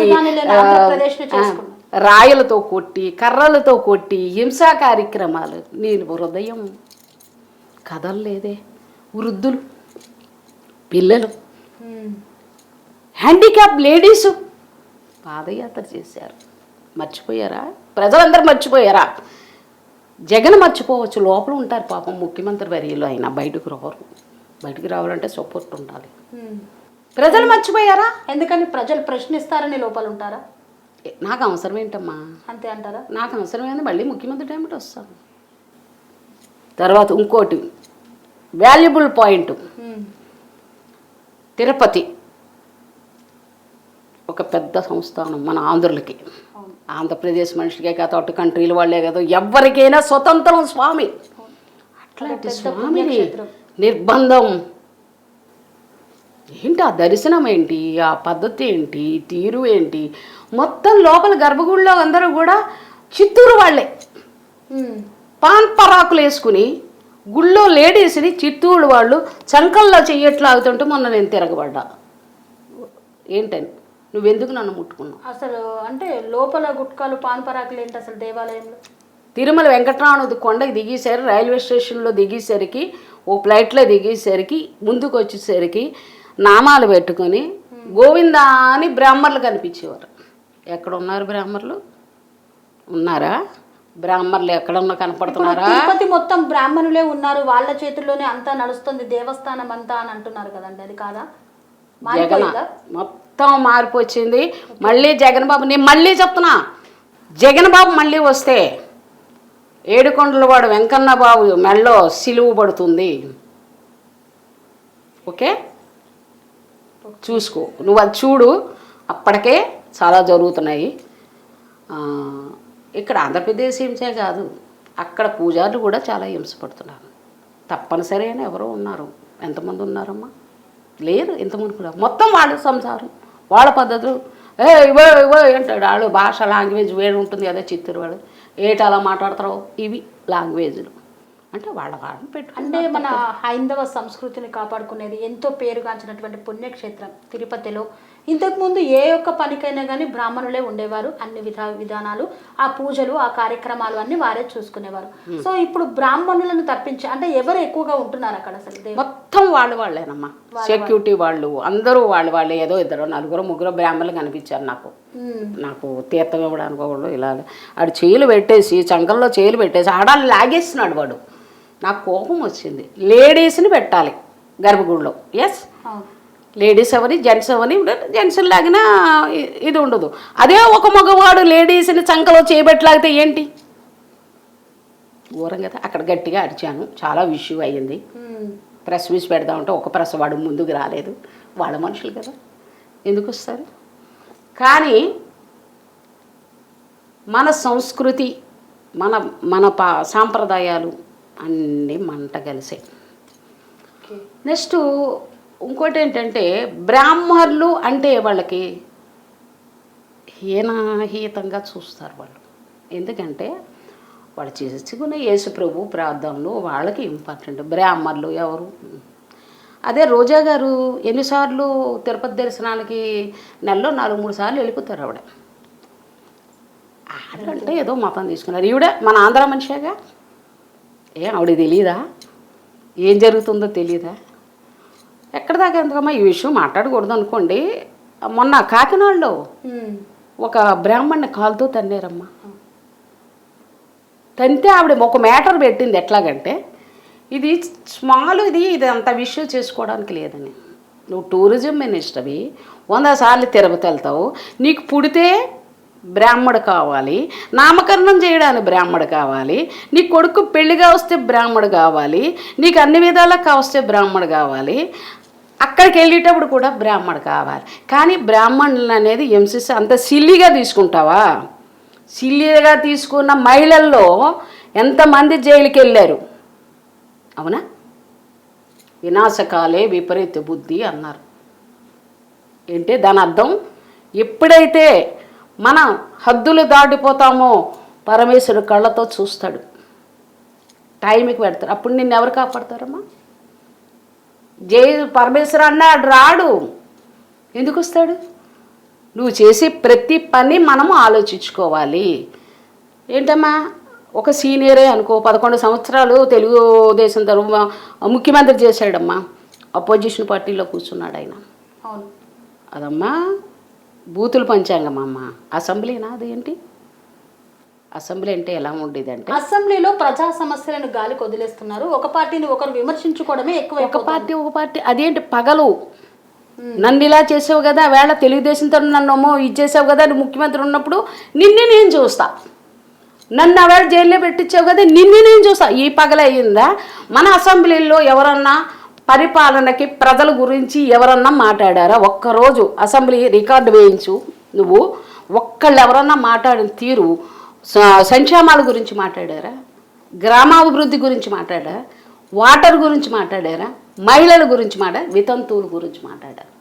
రాయలతో కొట్టి, కర్రలతో కొట్టి, హింసా కార్యక్రమాలు. నేను హృదయం కదలలేదే. వృద్ధులు, పిల్లలు, హ్యాండిక్యాప్ లేడీసు పాదయాత్ర చేశారు. మర్చిపోయారా? ప్రజలందరూ మర్చిపోయారా? జగన్ మర్చిపోవచ్చు, లోపల ఉంటారు పాపం ముఖ్యమంత్రి వర్యులు. అయినా బయటకు రారు. బయటకు రావాలంటే సపోర్ట్ ఉండాలి. ప్రజలు మర్చిపోయారా? ఎందుకని ప్రజలు ప్రశ్నిస్తారని లోపల ఉంటారా? నాకు అవసరం ఏంటమ్మా? అంతే అంటారా? నాకు అవసరమైంది మళ్ళీ ముఖ్యమంత్రి టైంలో వస్తాను. తర్వాత ఇంకోటి వాల్యుబుల్ పాయింట్, తిరుపతి ఒక పెద్ద సంస్థానం మన ఆంధ్రులకి. ఆంధ్రప్రదేశ్ మనిషికే కాదు, అటు కంట్రీల వాళ్ళే కాదు, ఎవరికైనా స్వతంత్రం స్వామి. అట్లాంటి స్వామిని నిర్బంధం ఏంటి? ఆ దర్శనం ఏంటి? ఆ పద్ధతి ఏంటి? తీరు ఏంటి? మొత్తం లోపల గర్భగుడిలో అందరూ కూడా చిత్తూరు వాళ్ళే. పాన్ పరాకులు వేసుకుని గుళ్ళో లేడీస్ని చిత్తూరు వాళ్ళు చంకల్లో చెయ్యట్లాగుతుంటే మొన్న నేను తిరగబడ్డా. ఏంటని నువ్వెందుకు నన్ను ముట్టుకున్నావు? అసలు అంటే లోపల గుట్కాలు పాన్ పరాకులు ఏంటి అసలు దేవాలయంలో? తిరుమల వెంకటరమణ కొండకి దిగేసరి, రైల్వే స్టేషన్లో దిగేసరికి, ఓ ఫ్లైట్లో దిగేసరికి, ముందుకు వచ్చేసరికి నామాలు పెట్టుకొని గోవిందా అని బ్రాహ్మణులు కనిపించేవారు. ఎక్కడ ఉన్నారు బ్రాహ్మణులు? ఉన్నారా? బ్రాహ్మణులు ఎక్కడన్నా కనపడుతున్నారా? తిరుపతి మొత్తం బ్రాహ్మణులే ఉన్నారు, వాళ్ళ చేతుల్లోనే అంతా నడుస్తుంది దేవస్థానం అంతా అని అంటున్నారు కదండి, అది కాదా? జగన్ మొత్తం మార్పు వచ్చింది. మళ్ళీ జగన్ బాబు, నేను మళ్ళీ చెప్తున్నా, జగన్ బాబు మళ్ళీ వస్తే ఏడుకొండల వాడు వెంకన్న బాబు మెళ్ళో సిలువు పడుతుంది. ఓకే, చూసుకో, నువ్వు అది చూడు. అప్పటికే చాలా జరుగుతున్నాయి. ఇక్కడ ఆంధ్రప్రదేశ్ హింసే కాదు, అక్కడ పూజారులు కూడా చాలా హింసపడుతున్నారు. తప్పనిసరి అని ఎవరో ఉన్నారు. ఎంతమంది ఉన్నారమ్మా? లేరు. ఇంతమంది కూడా మొత్తం వాళ్ళ సంసారం, వాళ్ళ పద్ధతులు. ఇవో ఇవో అంటాడు. వాళ్ళు భాష లాంగ్వేజ్ వేరు ఉంటుంది కదా చిత్తూరు వాడు. ఏటి అలా మాట్లాడతారో ఇవి లాంగ్వేజ్లు అంటే వాళ్ళ వాళ్ళని పెట్టు. అంటే మన హైందవ సంస్కృతిని కాపాడుకునేది ఎంతో పేరుగాంచినటువంటి పుణ్యక్షేత్రం తిరుపతిలో. ఇంతకుముందు ఏ ఒక్క పనికైనా కానీ బ్రాహ్మణులే ఉండేవారు. అన్ని విధానాలు, ఆ పూజలు, ఆ కార్యక్రమాలు అన్ని వారే చూసుకునేవారు. సో ఇప్పుడు బ్రాహ్మణులను తప్పించి అంటే ఎవరు ఎక్కువగా ఉంటున్నారు అక్కడ? అసలు మొత్తం వాళ్ళేనమ్మా. సెక్యూరిటీ వాళ్ళు అందరూ వాళ్ళే. ఏదో 2, 4, 3 బ్రాహ్మణులు కనిపించారు నాకు తీర్థం ఇవ్వడానికి. వాళ్ళు ఇలా ఆడు చేతులు పెట్టేసి, చంకల్లో చేతులు పెట్టేసి ఆడాలు లాగేస్తున్నాడు వాడు. నాకు కోపం వచ్చింది. లేడీస్ని పెట్టాలి గర్భగుడిలో. ఎస్, లేడీస్ అవని జెంట్స్ అవని, జెంట్స్ లాగినా ఇది ఉండదు. అదే ఒక మగవాడు లేడీస్ని చంకలో చేయబెట్టలాగితే ఏంటి? ఘోరం కదా. అక్కడ గట్టిగా అరిచాను, చాలా ఇష్యూ అయ్యింది. ప్రెస్ మీస్ పెడదామంటే ఒక ప్రెస్ వాడు ముందుకు రాలేదు. వాళ్ళ మనుషులు కదా, ఎందుకు వస్తారు? కానీ మన సంస్కృతి, మన సాంప్రదాయాలు అన్నీ మంట కలిసాయి. నెక్స్ట్ ఇంకోటి ఏంటంటే, బ్రాహ్మణులు అంటే వాళ్ళకి హీనాహీతంగా చూస్తారు వాళ్ళు. ఎందుకంటే వాడు చేసుకునే యేసు ప్రభు ప్రార్థనలు వాళ్ళకి ఇంపార్టెంట్. బ్రాహ్మణులు ఎవరు? అదే రోజా గారు ఎన్నిసార్లు తిరుపతి దర్శనానికి నెలలో 4-3 సార్లు వెళ్ళిపోతారు ఆవిడ. ఆవిడంటే ఏదో మతం తీసుకున్నారు. ఈవిడ మన ఆంధ్ర మనిషిగా ఆవిడ తెలియదా ఏం జరుగుతుందో తెలియదా? ఎక్కడ దాకా ఎందుకమ్మా ఈ విషయం మాట్లాడకూడదు అనుకోండి. మొన్న కాకినాడలో ఒక బ్రాహ్మణ్ణి కాలుతో తన్నారమ్మా. తంతే ఆవిడ ఒక మ్యాటర్ పెట్టింది ఎట్లాగంటే, ఇది స్మాల్, ఇది అంత విషయం చేసుకోవడానికి లేదని. నువ్వు టూరిజం మినిస్టర్వి, 100 సార్లు తిరుపతి వెళ్తావు, నీకు పుడితే బ్రాహ్మడు కావాలి, నామకరణం చేయడానికి బ్రాహ్మడు కావాలి, నీ కొడుకు పెళ్ళిగా వస్తే బ్రాహ్మడు కావాలి, నీకు అన్ని విధాలుగా వస్తే బ్రాహ్మడు కావాలి, అక్కడికి వెళ్ళేటప్పుడు కూడా బ్రాహ్మడు కావాలి. కానీ బ్రాహ్మణులు అనేది ఎంసీసీ అంత సిల్లీగా తీసుకుంటావా? సిల్లీగా తీసుకున్న మహిళల్లో ఎంతమంది జైలుకి వెళ్ళారు? అవునా? వినాశకాలే విపరీత బుద్ధి అన్నారు. ఏంటి దాని అర్థం? ఎప్పుడైతే మన హద్దులు దాటిపోతామో పరమేశ్వరుడు కళ్ళతో చూస్తాడు, టైంకి పెడతారు. అప్పుడు నిన్ను ఎవరు కాపాడతారమ్మా? పరమేశ్వరు అన్నాడు రాడు. ఎందుకు వస్తాడు? నువ్వు చేసే ప్రతి పని మనము ఆలోచించుకోవాలి. ఏంటమ్మా, ఒక సీనియరే అనుకో, 11 సంవత్సరాలు తెలుగుదేశం తరఫున ముఖ్యమంత్రి చేశాడమ్మా. అపోజిషన్ పార్టీలో కూర్చున్నాడు ఆయన. అవును, అదమ్మా బూతులు పంచాంగం అమ్మ. అసెంబ్లీనా అదేంటి? అసెంబ్లీ అంటే ఎలా ఉండేదంటే, అసెంబ్లీలో ప్రజా సమస్యలను గాలికి వదిలేస్తున్నారు. ఒక పార్టీని ఒకరు విమర్శించుకోవడమే ఎక్కువ. ఒక పార్టీ అదేంటి పగలు నన్ను ఇలా చేసావు కదా, వేళ తెలుగుదేశంతో నన్ను ఇచ్చేసావు కదా, నువ్వు ముఖ్యమంత్రి ఉన్నప్పుడు నిన్నే నేను చూస్తా, నన్ను ఆవేళ జైల్లో పెట్టించావు కదా, నిన్నే నేను చూస్తా. ఈ పగలయ్యిందా? మన అసెంబ్లీలో ఎవరన్నా పరిపాలనకి ప్రజల గురించి ఎవరన్నా మాట్లాడారా? ఒక్కరోజు అసెంబ్లీ రికార్డు వేయించు నువ్వు. ఒక్కళ్ళు ఎవరన్నా మాట్లాడిన తీరు, సంక్షేమాల గురించి మాట్లాడారా? గ్రామాభివృద్ధి గురించి మాట్లాడారా? వాటర్ గురించి మాట్లాడారా? మహిళల గురించి మాట్లాడారు? వితంతువుల గురించి మాట్లాడారు?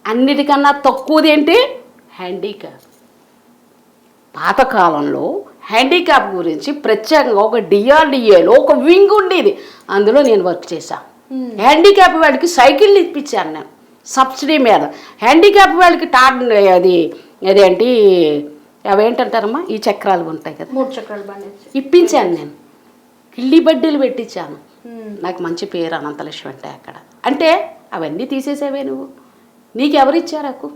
అన్నిటికన్నా తక్కువది ఏంటి? హ్యాండిక్యాప్. పాతకాలంలో హ్యాండిక్యాప్ గురించి ప్రత్యేకంగా ఒక డిఆర్డిఏలో ఒక వింగ్ ఉండేది, అందులో నేను వర్క్ చేశాను. హ్యాండిక్యాప్ వాళ్ళకి సైకిళ్ళు ఇప్పించాను నేను సబ్సిడీ మీద. హ్యాండిక్యాప్ వాళ్ళకి అదేంటి అవేంటంటారమ్మా, ఈ చక్రాలు ఉంటాయి కదా, 3 చక్రాల బండి ఇప్పించాను నేను. కిళ్ళి బడ్డీలు పెట్టించాను. నాకు మంచి పేరు అనంతలక్ష్మి అంటే అక్కడ. అంటే అవన్నీ తీసేసేవే నువ్వు. నీకెవరిచ్చారు హక్కు?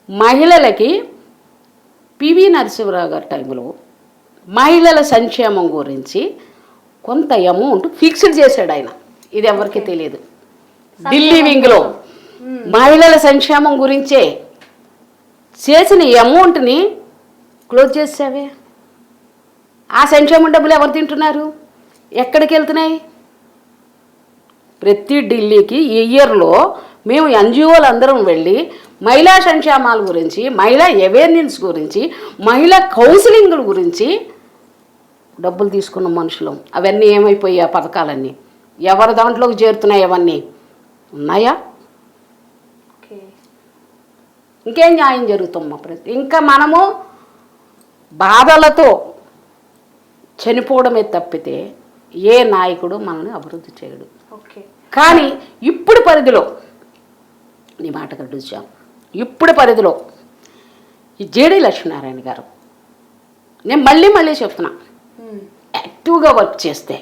మహిళలకి పివి నరసింహరావు గారి టైంలో మహిళల సంక్షేమం గురించి కొంత అమౌంట్ ఫిక్స్డ్ చేశాడు ఆయన. ఇది ఎవరికి తెలియదు. ఢిల్లీ వింగ్లో మహిళల సంక్షేమం గురించే చేసిన అమౌంట్ని క్లోజ్ చేసావే. ఆ సంక్షేమం డబ్బులు ఎవరు తింటున్నారు? ఎక్కడికి వెళ్తున్నాయి? ప్రతి ఢిల్లీకి ఈ ఇయర్లో మేము ఎన్జిఓలు అందరం వెళ్ళి మహిళా సంక్షేమాల గురించి, మహిళా అవేర్నెస్ గురించి, మహిళా కౌన్సిలింగ్ల గురించి డబ్బులు తీసుకున్న మనుషులం. అవన్నీ ఏమైపోయాయి? ఆ పథకాలన్నీ ఎవరి దాంట్లోకి చేరుతున్నాయి? అవన్నీ ఉన్నాయా? ఇంకేం న్యాయం జరుగుతుందమ్మా? ఇంకా మనము బాధలతో చనిపోవడమే తప్పితే ఏ నాయకుడు మనల్ని అభివృద్ధి చేయడు. కానీ ఇప్పుడు పరిధిలో నీ మాట కట్టుచాం, ఇప్పుడు పరిధిలో ఈ జేడీ లక్ష్మీనారాయణ గారు, నేను మళ్ళీ చెప్తున్నా, యాక్టివ్గా వర్క్ చేస్తే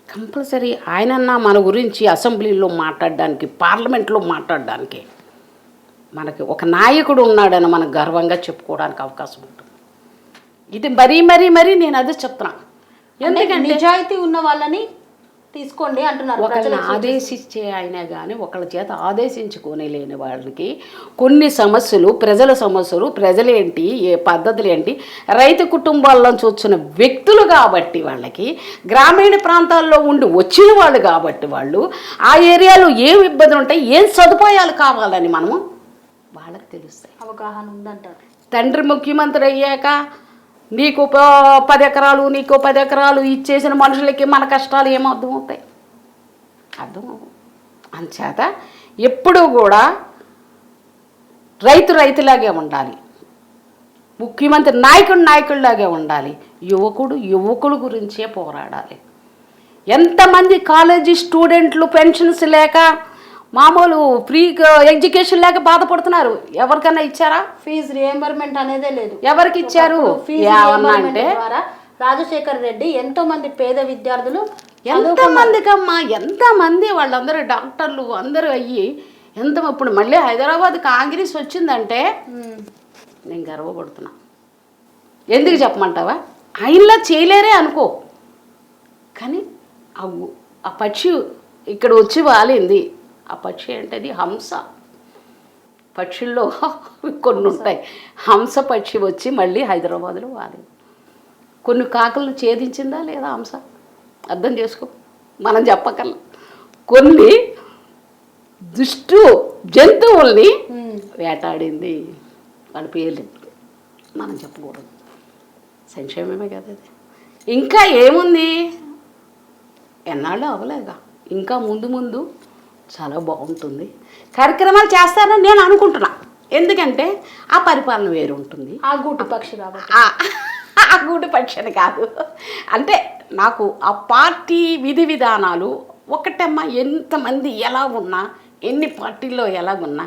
కంపల్సరీ ఆయనన్నా మన గురించి అసెంబ్లీలో మాట్లాడడానికి, పార్లమెంట్లో మాట్లాడడానికి మనకి ఒక నాయకుడు ఉన్నాడని మనం గర్వంగా చెప్పుకోవడానికి అవకాశం ఉంటుంది. ఇది మరీ నేను అదే చెప్తున్నా. ఎందుకంటే నిజాయితీ ఉన్న వాళ్ళని తీసుకోండి అంటున్నారు. ఒకళ్ళని ఆదేశించే ఆయన కానీ ఒకళ్ళ చేత ఆదేశించుకొని లేని వాళ్ళకి కొన్ని సమస్యలు, ప్రజల సమస్యలు, ప్రజలేంటి, ఏ పద్ధతులు ఏంటి, రైతు కుటుంబాల్లోంచి వచ్చిన వ్యక్తులు కాబట్టి, వాళ్ళకి గ్రామీణ ప్రాంతాల్లో ఉండి వచ్చిన వాళ్ళు కాబట్టి, వాళ్ళు ఆ ఏరియాలో ఏం ఇబ్బందులు ఉంటాయి, ఏం సదుపాయాలు కావాలని మనము వాళ్ళకి తెలుస్తాయి. అవగాహన ఉందంటారు. తండ్రి ముఖ్యమంత్రి అయ్యాక నీకు 10 ఎకరాలు, నీకు 10 ఎకరాలు ఇచ్చేసిన మనుషులకి మన కష్టాలు ఏమో అర్థమవుతాయి? అంచేత ఎప్పుడూ కూడా రైతులాగే ఉండాలి. ముఖ్యమంత్రి నాయకుడిలాగే ఉండాలి. యువకుల గురించే పోరాడాలి. ఎంతమంది కాలేజీ స్టూడెంట్లు పెన్షన్స్ లేక మామూలు ఫ్రీ ఎడ్యుకేషన్ లేక బాధపడుతున్నారు. ఎవరికన్నా ఇచ్చారా? ఫీజు రియంబర్మెంట్ అనేదే లేదు. ఎవరికి ఇచ్చారు? ఏమన్నా అంటే రాజశేఖర్ రెడ్డి ఎంతో మంది పేద విద్యార్థులు ఎంతమంది వాళ్ళందరూ డాక్టర్లు అందరూ అయ్యి ఇప్పుడు మళ్ళీ హైదరాబాద్ కాంగ్రెస్ వచ్చిందంటే నేను గర్వపడుతున్నా. ఎందుకు చెప్పమంటావా? ఆయనలా చేయలేరే అనుకో, కానీ ఆ పక్షి ఇక్కడ వచ్చి వాలింది. ఆ పక్షి ఏంటది? హంస. పక్షుల్లో కొన్ని ఉంటాయి. హంస పక్షి వచ్చి మళ్ళీ హైదరాబాద్లో వాలింది. కొన్ని కాకులను ఛేదించిందా లేదా హంస? అర్థం చేసుకో, మనం చెప్పకల్లా. కొన్ని జంతువుల్ని వేటాడింది. వాళ్ళ పేర్లు మనం చెప్పకూడదు. సంక్షేమమే కదా అది. ఇంకా ఏముంది? ఎన్నాళ్ళు అవ్వలేగా, ఇంకా ముందు చాలా బాగుంటుంది. కార్యక్రమాలు చేస్తారని నేను అనుకుంటున్నా. ఎందుకంటే ఆ పరిపాలన వేరు ఉంటుంది. ఆ గూటి పక్షి కాబట్టి ఆ గూటి పక్షిని కాదు, అంటే నాకు ఆ పార్టీ విధి విధానాలు ఒకటమ్మా. ఎంతమంది ఎలా ఉన్నా, ఎన్ని పార్టీల్లో ఎలా ఉన్నా,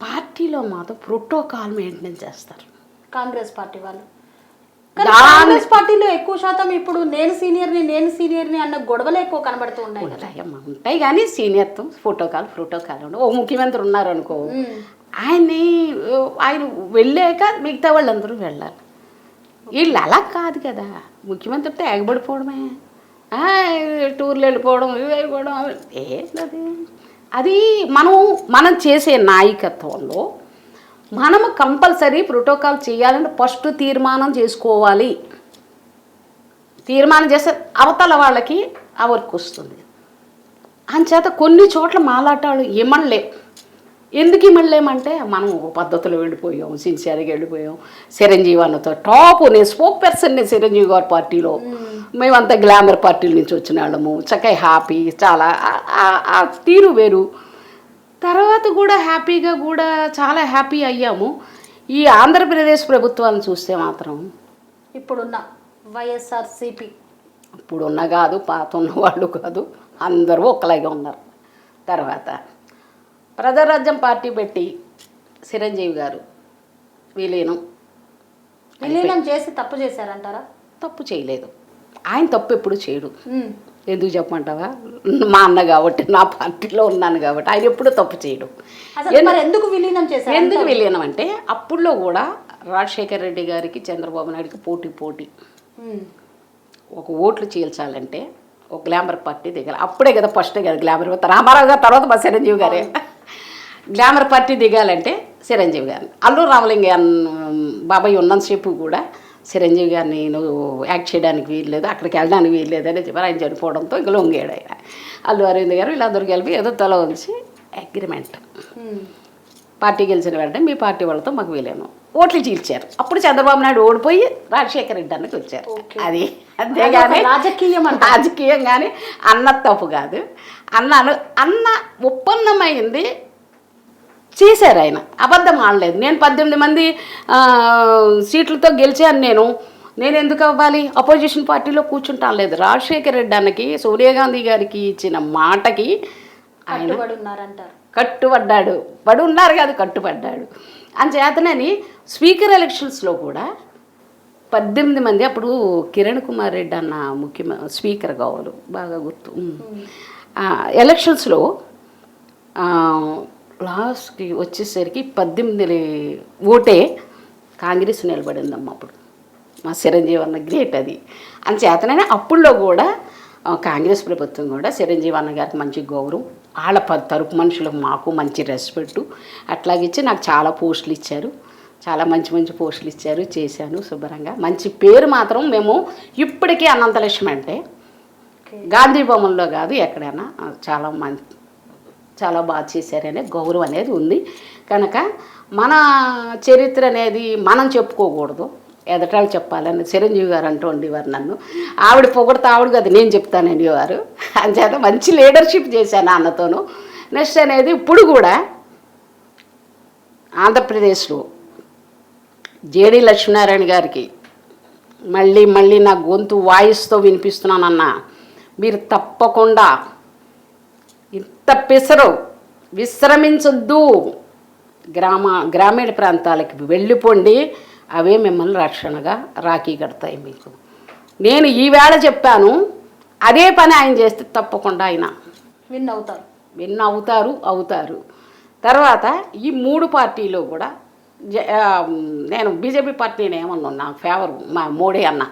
పార్టీలో మాత్రం ప్రోటోకాల్ మెయింటైన్ చేస్తారు కాంగ్రెస్ పార్టీ వాళ్ళు. కాంగ్రెస్ పార్టీలో ఎక్కువ శాతం ఇప్పుడు నేను సీనియర్ని అన్న గొడవలు ఎక్కువ కనబడుతూ ఉన్నాయి. ఉంటాయి కానీ సీనియర్తో ప్రోటోకాల్ ఉండవు. ఓ ముఖ్యమంత్రి ఉన్నారు అనుకో, ఆయన వెళ్ళాక మిగతా వాళ్ళందరూ వెళ్ళాలి. వీళ్ళు అలా కాదు కదా. ముఖ్యమంత్రితో ఎగబడిపోవడమే, టూర్లు వెళ్ళిపోవడం, ఇవి వెళ్ళిపోవడం ఏంటది? అది మనం చేసే నాయకత్వంలో మనము కంపల్సరీ ప్రోటోకాల్ చేయాలని ఫస్ట్ తీర్మానం చేసుకోవాలి. తీర్మానం చేస్తే అవతల వాళ్ళకి ఆ వర్క్ వస్తుంది. అంచేత కొన్ని చోట్ల మాలాటాలు ఇమ్మడలేం. ఎందుకు ఇమ్మడలేమంటే మనం ఒక పద్ధతిలో వెళ్ళిపోయాం, సిన్సియర్గా వెళ్ళిపోయాం. చిరంజీవి అన్నతో నేను స్పోక్ పర్సన్ చిరంజీవి గారి పార్టీలో. మేమంతా గ్లామర్ పార్టీల నుంచి వచ్చిన వాళ్ళము, చక్కగా హ్యాపీ, చాలా ఆ తీరు వేరు. తర్వాత కూడా హ్యాపీగా కూడా చాలా హ్యాపీ అయ్యాము. ఈ ఆంధ్రప్రదేశ్ ప్రభుత్వాన్ని చూస్తే మాత్రం ఇప్పుడున్న వైఎస్ఆర్సీపీ ఇప్పుడున్న కాదు, పాత ఉన్న వాళ్ళు కాదు, అందరూ ఒకలాగే ఉన్నారు. తర్వాత ప్రజారాజ్యం పార్టీ పెట్టి చిరంజీవి గారు విలీనం చేసి తప్పు చేశారంటారా? తప్పు చేయలేదు. ఆయన తప్పు ఎప్పుడు చేయడు. ఎందుకు చెప్పమంటావా? మా అన్న కాబట్టి, నా పార్టీలో ఉన్నాను కాబట్టి ఆయన ఎప్పుడూ తప్పు చేయడు. ఎందుకు విలీనం చేశారు? ఎందుకు విలీనం అంటే అప్పుడులో కూడా రాజశేఖర రెడ్డి గారికి చంద్రబాబు నాయుడికి పోటీ ఒక ఓట్లు చీల్చాలంటే ఒక గ్లామర్ పార్టీ దిగాలి. అప్పుడే కదా ఫస్ట్ కదా గ్లామర్. రామారావు గారు తర్వాత మా చిరంజీవి గారే. గ్లామర్ పార్టీ దిగాలంటే చిరంజీవి గారిని. అల్లూరు రామలింగ బాబాయ్ ఉన్నంతసేపు కూడా చిరంజీవి గారిని నువ్వు యాక్ట్ చేయడానికి వీల్లేదు, అక్కడికి వెళ్ళడానికి వీల్లేదు అని చెప్పారు. ఆయన చనిపోవడంతో ఇంకా లొంగాడు ఆయన. అల్లు అరవింద్ గారు వీళ్ళందరూ కలిపి ఏదో తల ఉంచి అగ్రిమెంట్. పార్టీ గెలిచిన వెంటనే మీ పార్టీ వాళ్ళతో మాకు వీలేను ఓట్లు చీల్చారు. అప్పుడు చంద్రబాబు నాయుడు ఓడిపోయి రాజశేఖర రెడ్డి అన్నకి వచ్చారు. అది అంతేగాని రాజకీయం కానీ అన్న తప్పు కాదు. అన్న ఒప్పందమైంది చేశారు. ఆయన అబద్ధం ఆడలేదు. నేను 18 మంది సీట్లతో గెలిచాను. నేను ఎందుకు అవ్వాలి? అపోజిషన్ పార్టీలో కూర్చుంటాను లేదు. రాజశేఖర రెడ్డి అన్నకి సోనియా గాంధీ గారికి ఇచ్చిన మాటకి ఆయన కట్టుబడ్డాడు. ఉన్నారు కాదు, కట్టుబడ్డాడు. అంచేతనని స్పీకర్ ఎలక్షన్స్లో కూడా 18 మంది, అప్పుడు కిరణ్ కుమార్ రెడ్డి అన్న స్పీకర్ కావాలి బాగా గుర్తు. ఎలక్షన్స్లో లాస్ట్కి వచ్చేసరికి 18 ఓటే కాంగ్రెస్ నిలబడిందమ్మ. అప్పుడు మా చిరంజీవి అన్న గ్రేట్ అది. అంచేతనని అప్పుల్లో కూడా కాంగ్రెస్ ప్రభుత్వం కూడా చిరంజీవి అన్న గారికి మంచి గౌరవం, వాళ్ళ తరపు మనుషులకు మాకు మంచి రెస్పెక్టు అట్లాగిచ్చి నాకు చాలా పోస్టులు ఇచ్చారు. చాలా మంచి పోస్టులు ఇచ్చారు. చేశాను శుభ్రంగా. మంచి పేరు మాత్రం మేము ఇప్పటికీ అనంతలక్ష్మి అంటే గాంధీ భవన్లో కాదు ఎక్కడైనా చాలా బాగా చేశారనే గౌరవం అనేది ఉంది. కనుక మన చరిత్ర అనేది మనం చెప్పుకోకూడదు, ఎదటాలు చెప్పాలని చిరంజీవి గారు అంటూ ఉండేవారు నన్ను. ఆవిడ పొగడితే ఆవిడ కదా నేను చెప్తానండి వారు. అంచేత మంచి లీడర్షిప్ చేశాను అన్నతోనూ. నెక్స్ట్ అనేది ఇప్పుడు కూడా ఆంధ్రప్రదేశ్లో జేడి లక్ష్మీనారాయణ గారికి మళ్ళీ నా గొంతు వాయిస్తో వినిపిస్తున్నానన్నా, మీరు తప్పకుండా ఇంత పిసరు విశ్రమించొద్దు, గ్రామీణ ప్రాంతాలకి వెళ్ళిపోండి, అవే మిమ్మల్ని రక్షణగా రాఖీ కడతాయి మీకు. నేను ఈవేళ చెప్పాను, అదే పని ఆయన చేస్తే తప్పకుండా ఆయన విన్ అవుతారు. తర్వాత ఈ 3 పార్టీలు కూడా నేను బీజేపీ పార్టీని ఏమన్నా నాకు ఫేవర్ మా మోడీ అన్న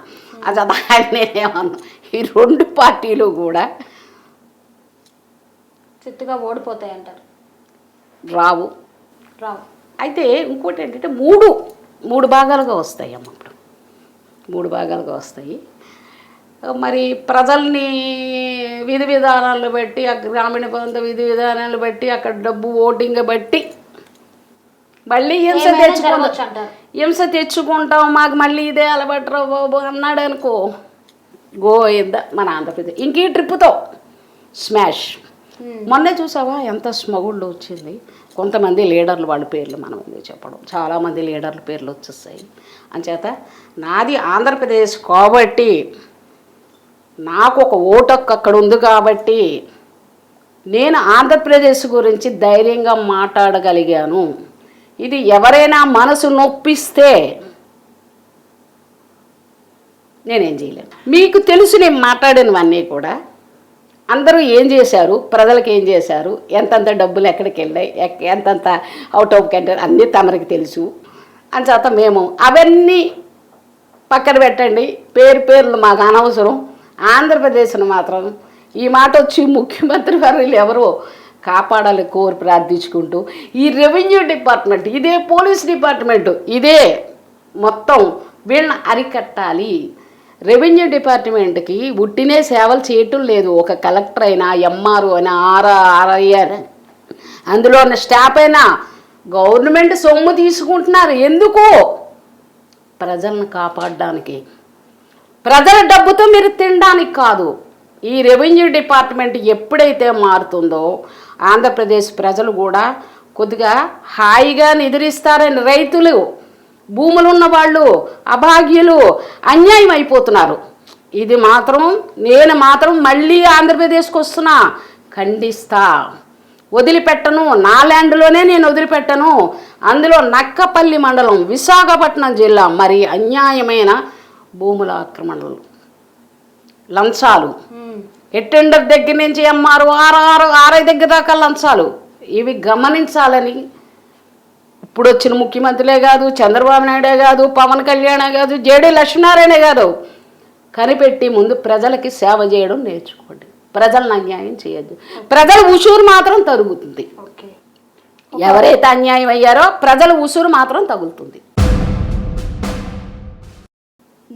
అది ఆయన నేనేమన్నా, ఈ 2 పార్టీలు కూడా చిత్తుగా ఓడిపోతాయి అంటారు. రావు. అయితే ఇంకోటి ఏంటంటే 3 భాగాలుగా వస్తాయి అమ్మ. ఇప్పుడు 3 భాగాలుగా వస్తాయి. మరి ప్రజల్ని విధి విధానాలు బట్టి, ఆ గ్రామీణ ప్రాంత విధి విధానాలు బట్టి, అక్కడ డబ్బు ఓటింగ్ బట్టి మళ్ళీ హింస తెచ్చుకుంటాం, మాకు మళ్ళీ ఇదే అలవాటు బాబు అన్నాడు అనుకో, గోయింద మన ఆంధ్రప్రదేశ్ ఇంకీ ట్రిప్పుతో స్మాష్. మొన్నే చూసావా ఎంత స్మగుళ్ళు వచ్చింది. కొంతమంది లీడర్లు వాళ్ళ పేర్లు మనం ఎందుకు చెప్పడం, చాలామంది లీడర్ల పేర్లు వచ్చేస్తాయి. అంచేత నాది ఆంధ్రప్రదేశ్ కాబట్టి, నాకు ఒక ఓటు అక్కడ ఉంది కాబట్టి నేను ఆంధ్రప్రదేశ్ గురించి ధైర్యంగా మాట్లాడగలిగాను. ఇది ఎవరైనా మనసు నొప్పిస్తే నేనేం చేయలేను. మీకు తెలుసు నేను మాట్లాడినవన్నీ కూడా. అందరూ ఏం చేశారు, ప్రజలకు ఏం చేశారు, ఎంతంత డబ్బులు ఎక్కడికి వెళ్ళాయి, ఎంతంత అవుట్ ఆఫ్ కంట్రీ అన్నీ తమరికి తెలుసు. అంచేత మేము అవన్నీ పక్కన పెట్టండి, పేర్లు మాకు అనవసరం. ఆంధ్రప్రదేశ్ను మాత్రం ఈ మాట వచ్చి ముఖ్యమంత్రి వర్యులు ఎవరో కాపాడాలి కోరి ప్రార్థించుకుంటూ, ఈ రెవెన్యూ డిపార్ట్మెంట్, ఇదే పోలీస్ డిపార్ట్మెంట్, ఇదే మొత్తం వీళ్ళని అరికట్టాలి. రెవెన్యూ డిపార్ట్మెంట్కి ఉట్టినే సేవలు చేయటం లేదు. ఒక కలెక్టర్ అయినా, ఎంఆర్ఓ అయినా, ఆర్ఐ అయినా, అందులో ఉన్న స్టాఫ్ అయినా గవర్నమెంట్ సొమ్ము తీసుకుంటున్నారు. ఎందుకు? ప్రజలను కాపాడడానికి, ప్రజల డబ్బుతో మీరు తినడానికి కాదు. ఈ రెవెన్యూ డిపార్ట్మెంట్ ఎప్పుడైతే మారుతుందో ఆంధ్రప్రదేశ్ ప్రజలు కూడా కొద్దిగా హాయిగా నిద్రిస్తారని, రైతులు, భూములు ఉన్న వాళ్ళు, అభాగ్యులు అన్యాయం అయిపోతున్నారు. ఇది మాత్రం నేను మాత్రం మళ్ళీ ఆంధ్రప్రదేశ్కి వస్తున్నా, ఖండిస్తా, వదిలిపెట్టను. నా ల్యాండ్లోనే నేను వదిలిపెట్టను. అందులో నక్కపల్లి మండలం, విశాఖపట్నం జిల్లా మరి అన్యాయమైన భూముల ఆక్రమణలు, లంచాలు, ఎటెండర్ దగ్గర నుంచి ఎంఆర్ఓ, ఆర్ఐ దగ్గర దాకా లంచాలు, ఇవి గమనించాలని ఇప్పుడు వచ్చిన ముఖ్యమంత్రులే కాదు, చంద్రబాబు నాయుడే కాదు, పవన్ కళ్యాణే కాదు, జేడి లక్ష్మీనారాయణే కాదు, కనిపెట్టి ముందు ప్రజలకి సేవ చేయడం నేర్చుకోండి. ప్రజలను అన్యాయం చేయొద్దు. ప్రజల ఉసూరు మాత్రం తరుగుతుంది. ఎవరైతే అన్యాయం అయ్యారో ప్రజల ఉసూరు మాత్రం తగులుతుంది.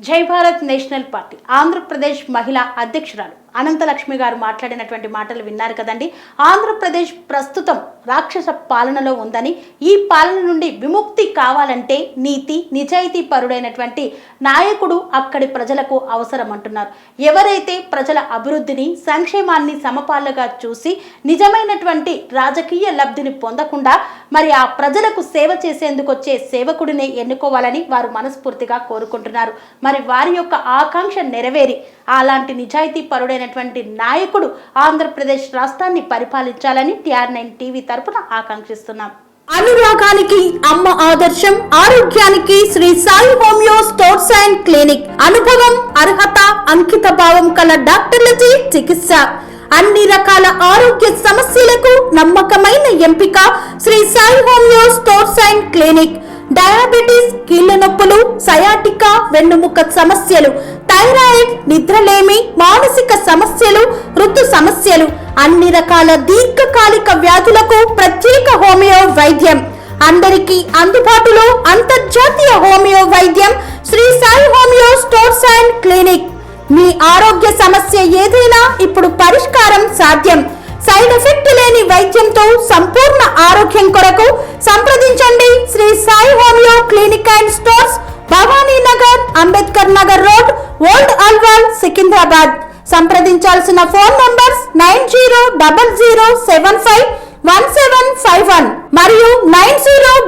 జై భారత్ నేషనల్ పార్టీ ఆంధ్రప్రదేశ్ మహిళా అధ్యక్షురాలు అనంతలక్ష్మి గారు మాట్లాడినటువంటి మాటలు విన్నారు కదండి. ఆంధ్రప్రదేశ్ ప్రస్తుతం రాక్షస పాలనలో ఉందని, ఈ పాలన నుండి విముక్తి కావాలంటే నీతి నిజాయితీ పరుడైనటువంటి నాయకుడు అక్కడి ప్రజలకు అవసరం అంటున్నారు. ఎవరైతే ప్రజల అభివృద్ధిని, సంక్షేమాన్ని సమపాలుగా చూసి నిజమైనటువంటి రాజకీయ లబ్ధిని పొందకుండా మరి ఆ ప్రజలకు సేవ చేసేందుకు వచ్చే సేవకుడినే ఎన్నుకోవాలని వారు మనస్ఫూర్తిగా కోరుకుంటున్నారు. మరి వారి యొక్క ఆకాంక్ష నెరవేరి అలాంటి నిజాయితీ పరుడైనటువంటి నాయకుడు ఆంధ్రప్రదేశ్ రాష్ట్రాన్ని పరిపాలించాలని TR9 టీవీ తరపున ఆకాంక్షిస్తున్నాం. అనురాగానికి అమ్మ ఆదర్శం, ఆరోగ్యానికి Shri Sai homeo stores and clinic. అనుభవం, అర్హత, అంకిత భావం కల డాక్టర్లచే చికిత్స. అన్ని రకాల ఆరోగ్య సమస్యలకు నమ్మకమైన ఎంపిక Shri Sai homeo stores and clinic. Diabetes, కీళ్ళ నొప్పులు, సయాటికా, వెన్నుముక సమస్యలు, థైరాయిడ్, నిద్రలేమి, మానసిక సమస్యలు, ఋతు సమస్యలు, అన్ని రకాల దీర్ఘకాలిక వ్యాధులకు ప్రత్యేక హోమియో వైద్యం. అందరికీ అందుబాటులో అంతర్జాతీయ హోమియో వైద్యం Shri Sai homeo stores and clinic. మీ ఆరోగ్య సమస్య ఏదైనా ఇప్పుడు పరిష్కారం సాధ్యం. సైడ్ ఎఫెక్ట్ లేని వైద్యంతో సంపూర్ణ ఆరోగ్యం కొరకు సంప్రదించండి Shri Sai homeo clinic and stores, Bhavani Nagar, Ambedkar Nagar road, old Alwal, Secunderabad. సంప్రదించాల్సిన ఫోన్ నంబర్స్ 9000751751 మరియు 9000